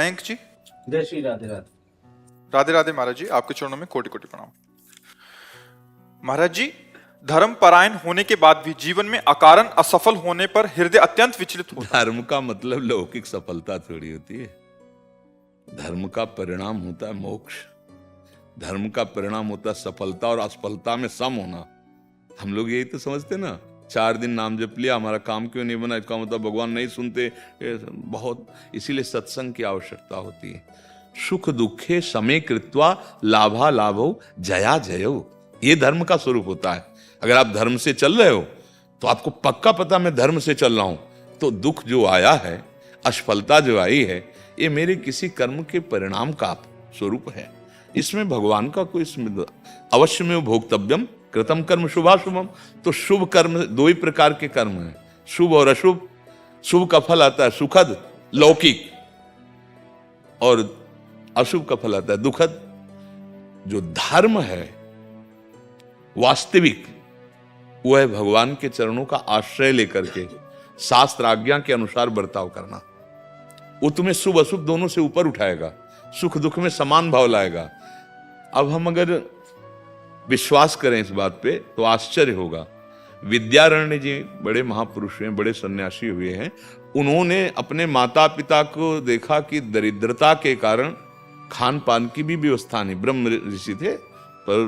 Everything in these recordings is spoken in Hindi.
मयंक जी। जय श्री राधे राधे। राधे राधे महाराज जी, आपके चरणों में कोटि कोटि प्रणाम। महाराज जी, धर्म परायण होने के बाद भी जीवन में अकारण असफल होने पर हृदय अत्यंत विचलित होता है। धर्म का मतलब लौकिक सफलता थोड़ी होती है। धर्म का परिणाम होता है मोक्ष। धर्म का परिणाम होता है सफलता और असफलता में सम होना। हम लोग यही तो समझते ना, 4 दिन नाम जप लिया, हमारा काम क्यों नहीं बना, इसका मतलब भगवान नहीं सुनते। बहुत इसीलिए सत्संग की आवश्यकता होती है। सुख दुखे समे कृत्वा लाभा लाभो जया जयो, ये धर्म का स्वरूप होता है। अगर आप धर्म से चल रहे हो तो आपको पक्का पता मैं धर्म से चल रहा हूं, तो दुख जो आया है, असफलता जो आई है, ये मेरे किसी कर्म के परिणाम का स्वरूप है। इसमें भगवान का कोई अवश्य में भोक्तव्यम कृतम कर्म शुभाशुभम। तो शुभ कर्म 2 ही प्रकार के कर्म हैं, शुभ और अशुभ। शुभ का फल आता है सुखद लौकिक, और अशुभ का फल आता है दुखद। जो धर्म है वास्तविक, वो है भगवान के चरणों का आश्रय लेकर के शास्त्र आज्ञा के अनुसार बर्ताव करना। वो तुम्हें शुभ अशुभ दोनों से ऊपर उठाएगा, सुख दुख में समान भाव लाएगा। अब हम अगर विश्वास करें इस बात पे तो आश्चर्य होगा। विद्यारण्य जी बड़े महापुरुष हैं, बड़े सन्यासी हुए हैं। उन्होंने अपने माता पिता को देखा कि दरिद्रता के कारण खान पान की भी व्यवस्था नहीं, ब्रह्म ऋषि थे, पर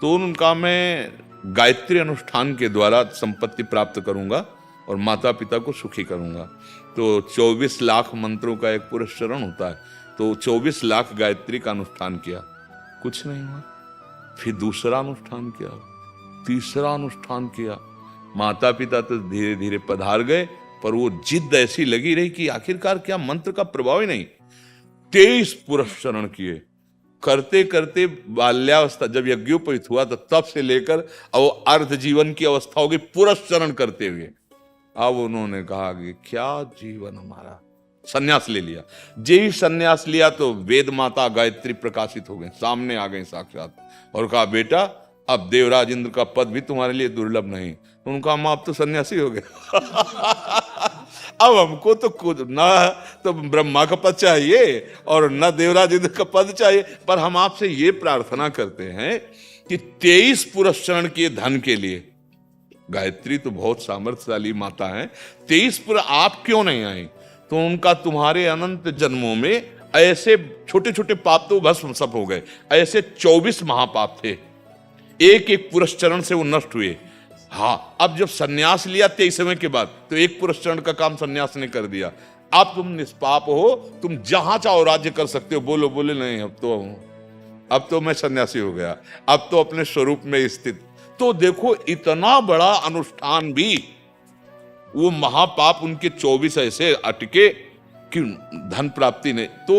तो उनका मैं गायत्री अनुष्ठान के द्वारा संपत्ति प्राप्त करूंगा और माता पिता को सुखी करूंगा। तो 24 लाख मंत्रों का एक पुरस्चरण होता है, तो 24 लाख गायत्री का अनुष्ठान किया, कुछ नहीं हुआ। फिर दूसरा अनुष्ठान किया, तीसरा अनुष्ठाान किया। माता पिता तो धीरे धीरे पधार गए, पर वो जिद ऐसी लगी रही कि आखिरकार क्या मंत्र का प्रभाव ही नहीं। 23 पुरस्चरण किए, करते करते बाल्यावस्था जब यज्ञोपवीत हुआ तो तब से लेकर अब अर्ध जीवन की अवस्था होगी पुरस्चरण करते हुए। अब उन्होंने कहा कि क्या जीवन हमारा, सन्यास ले लिया। जे सन्यास लिया तो वेद माता गायत्री प्रकाशित हो गए, सामने आ गए साक्षात, और कहा बेटा अब देवराज इंद्र का पद भी तुम्हारे लिए दुर्लभ नहीं। तो उनका हम आप तो सन्यासी हो गए अब हमको तो कुछ ना तो ब्रह्मा का पद चाहिए और न देवराज इंद्र का पद चाहिए, पर हम आपसे ये प्रार्थना करते हैं कि 23 पुरस्चरण किए धन के लिए। गायत्री तो बहुत सामर्थ्यशाली माता है, 23 पुर आप क्यों नहीं आई? तो उनका तुम्हारे अनंत जन्मों में ऐसे छोटे छोटे पाप तो भस्म सब हो गए, ऐसे 24 महापाप थे, एक एक पुरस्चरण से वो नष्ट हुए। हाँ, अब जब सन्यास लिया 23वें के बाद, तो एक पुरस्चरण का काम सन्यास ने कर दिया। अब तुम निष्पाप हो, तुम जहां चाहो राज्य कर सकते हो। बोलो बोले नहीं, अब तो मैं सन्यासी हो गया, अब तो अपने स्वरूप में स्थित। तो देखो इतना बड़ा अनुष्ठान भी, वो महापाप उनके 24 ऐसे अटके कि धन प्राप्ति नहीं। तो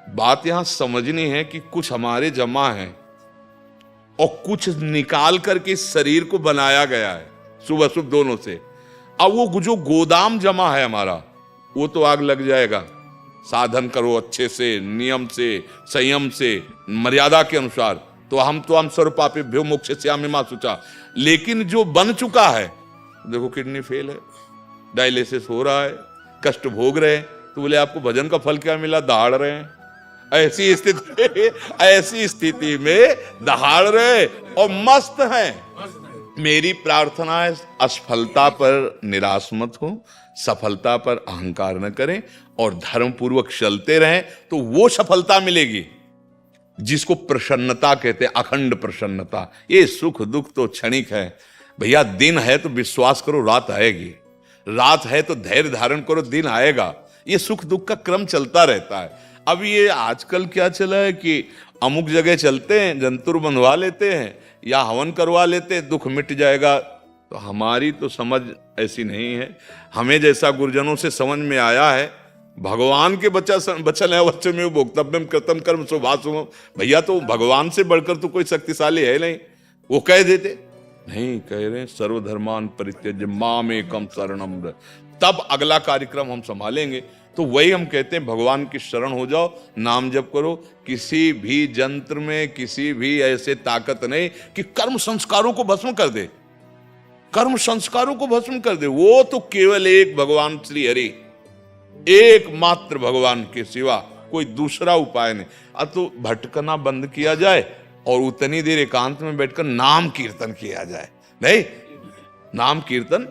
बात यहां समझनी है कि कुछ हमारे जमा है और कुछ निकाल करके इस शरीर को बनाया गया है, शुभ अशुभ दोनों से। अब वो जो गोदाम जमा है हमारा, वो तो आग लग जाएगा। साधन करो अच्छे से, नियम से, संयम से, मर्यादा के अनुसार, तो हम सर्वपापेभ्यो मोक्षयिष्यामि मा शुचा। लेकिन जो बन चुका है, देखो किडनी फेल है, डायलिसिस हो रहा है, कष्ट भोग रहे हैं, तो बोले आपको भजन का फल क्या मिला? दहाड़ रहे हैं। ऐसी स्थिति में दहाड़ रहे और मस्त हैं। मेरी प्रार्थना है असफलता पर निराश मत हो, सफलता पर अहंकार न करें और धर्म पूर्वक चलते रहें, तो वो सफलता मिलेगी जिसको प्रसन्नता कहते हैं, अखंड प्रसन्नता। ये सुख दुख तो क्षणिक है भैया। दिन है तो विश्वास करो रात आएगी, रात है तो धैर्य धारण करो, दिन आएगा। ये सुख दुख का क्रम चलता रहता है। अब ये आजकल क्या चला है कि अमुक जगह चलते हैं, जंतुर बंधवा लेते हैं या हवन करवा लेते हैं, दुख मिट जाएगा। तो हमारी तो समझ ऐसी नहीं है। हमें जैसा गुरुजनों से समझ में आया है, भगवान के बचन है वच्चन में भोक्तव्यम कृतम कर्म शुभाशुभम। भैया तो भगवान से बढ़कर तो कोई शक्तिशाली है नहीं। वो कह देते नहीं, कह रहे सर्वधर्मान परित्यज्य माम एकम शरणम। तब अगला कार्यक्रम हम संभालेंगे। तो वही हम कहते हैं, भगवान की शरण हो जाओ, नाम जप करो। किसी भी जंत्र में किसी भी ऐसे ताकत नहीं कि कर्म संस्कारों को भस्म कर दे, कर्म संस्कारों को भस्म कर दे। वो तो केवल एक भगवान श्री हरि, एकमात्र भगवान के सिवा कोई दूसरा उपाय नहीं। अब तो भटकना बंद किया जाए और उतनी देर एकांत में बैठकर नाम कीर्तन किया जाए। नहीं, नाम कीर्तन,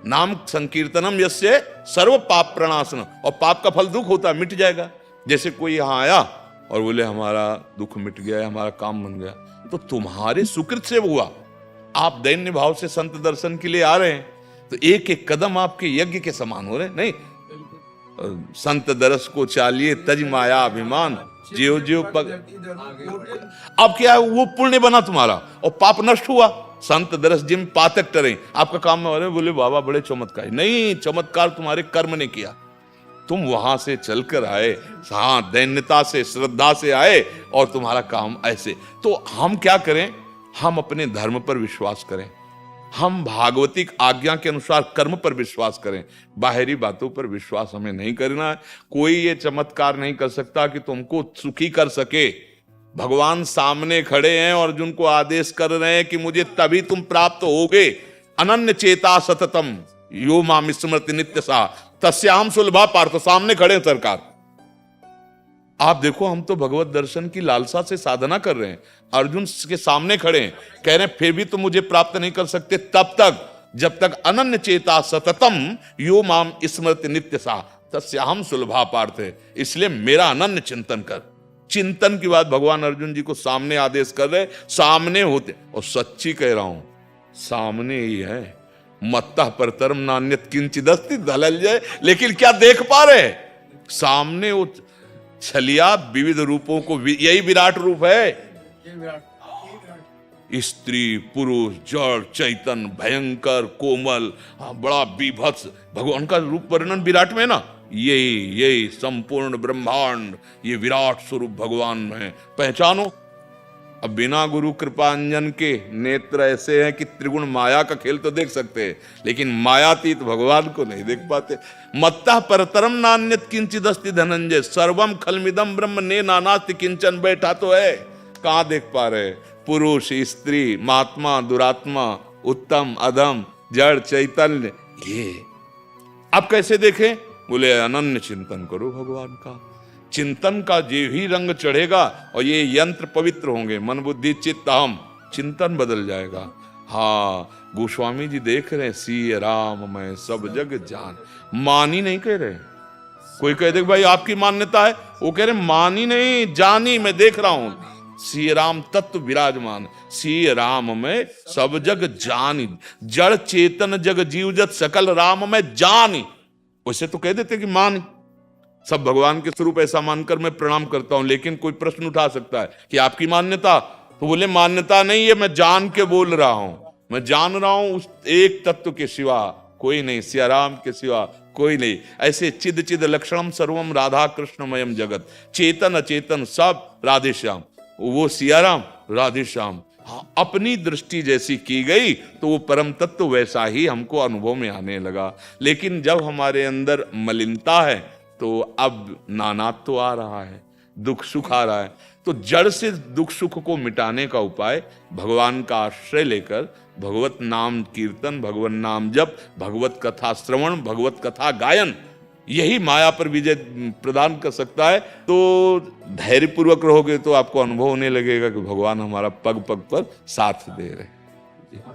नाम संकीर्तनम यस्य सर्व पाप प्रणाशन, और पाप का फल दुख होता है, मिट जाएगा। जैसे कोई यहां आया और बोले हमारा दुख मिट गया, हमारा काम बन गया, तो तुम्हारे सुकृत से हुआ। आप दैन्य भाव से संत दर्शन के लिए आ रहे हैं, तो एक एक कदम आपके यज्ञ के समान हो रहे हैं। नहीं, संत दरस को चालिए तज माया अभिमान, ज्यो ज्यो पग। अब क्या है, वो पुण्य बना तुम्हारा और पाप नष्ट हुआ। संत दरस जिम पातक टरे, आपका काम में। अरे बोले बाबा बड़े चमत्कार, नहीं, चमत्कार तुम्हारे कर्म ने किया। तुम वहां से चलकर आए, हाँ, दैन्यता से, श्रद्धा से आए, और तुम्हारा काम ऐसे। तो हम क्या करें, हम अपने धर्म पर विश्वास करें, हम भागवतिक आज्ञा के अनुसार कर्म पर विश्वास करें, बाहरी बातों पर विश्वास हमें नहीं करना है। कोई ये चमत्कार नहीं कर सकता कि तुमको सुखी कर सके। भगवान सामने खड़े हैं और अर्जुन को आदेश कर रहे हैं कि मुझे तभी तुम प्राप्त होगे। अनन्य चेता सततम यो माम स्मृति नित्य सा तस्याम सुलभा पार्थ, सामने खड़े हैं सरकार। आप देखो, हम तो भगवत दर्शन की लालसा से साधना कर रहे हैं, अर्जुन के सामने खड़े हैं, कह रहे हैं फिर भी तुम मुझे प्राप्त नहीं कर सकते तब तक जब तक अनन्य चेता सततम यो माम स्मृति नित्य सा तस्याहम सुलभा पार्थ है। इसलिए मेरा अनन्य चिंतन कर। चिंतन की बात भगवान अर्जुन जी को सामने आदेश कर रहे, सामने होते, और सच्ची कह रहा हूं, सामने ही है। मत्ता परतरम नान्यत किंचिदस्ति दलल जाए, लेकिन क्या देख पा रहे, सामने वो छलिया विविध रूपों को, यही विराट रूप है। स्त्री पुरुष जड़ चैतन भयंकर कोमल, बड़ा बीभत्स, भगवान का रूप वर्णन विराट में ना, यही संपूर्ण ब्रह्मांड, ये विराट स्वरूप भगवान में पहचानो। अब बिना गुरु कृपांजन के नेत्र ऐसे हैं कि त्रिगुण माया का खेल तो देख सकते हैं, लेकिन मायातीत भगवान को नहीं देख पाते। मत्ता परतरम नान्यत किंचिदस्ति धनंजय सर्वम खलमिदम ब्रह्म ने नानास्ति किंचन, बैठा तो है, कहां देख पा रहे, पुरुष स्त्री महात्मा दुरात्मा उत्तम अधम जड़ चैतन्य, ये अब कैसे देखें, बोले अनन्य चिंतन करो भगवान का। चिंतन का जे ही रंग चढ़ेगा और ये यंत्र पवित्र होंगे, मन बुद्धि चित्त अहम, चिंतन बदल जाएगा। हाँ, गोस्वामी जी देख रहे हैं, सी राम मैं सब जग जान, मानी नहीं कह रहे। कोई कह दे भाई आपकी मान्यता है, वो कह रहे मानी नहीं जानी, मैं देख रहा हूं सी राम तत्व विराजमान, सी राम में सब जग जानी, जड़ चेतन जग जीव जत सकल राम में जानी। वैसे तो कह देते कि मान, सब भगवान के स्वरूप ऐसा मानकर मैं प्रणाम करता हूं, लेकिन कोई प्रश्न उठा सकता है कि आपकी मान्यता, तो बोले मान्यता नहीं है, मैं जान के बोल रहा हूं, मैं जान रहा हूं उस एक तत्व के सिवा कोई नहीं, सिया राम के सिवा कोई नहीं। ऐसे चिद चिद लक्षणम सर्वम राधा कृष्णमयम जगत, चेतन अचेतन सब राधे श्याम, वो सिया राम राधे श्याम। हाँ, अपनी दृष्टि जैसी की गई तो वो परम तत्व वैसा ही हमको अनुभव में आने लगा। लेकिन जब हमारे अंदर मलिनता है तो अब नानात्व तो आ रहा है, दुख सुख आ रहा है। तो जड़ से दुख सुख को मिटाने का उपाय भगवान का आश्रय लेकर भगवत नाम कीर्तन, भगवत नाम जप, भगवत कथा श्रवण, भगवत कथा गायन, यही माया पर विजय प्रदान कर सकता है। तो धैर्यपूर्वक रहोगे तो आपको अनुभव होने लगेगा कि भगवान हमारा पग पग पर साथ दे रहे हैं।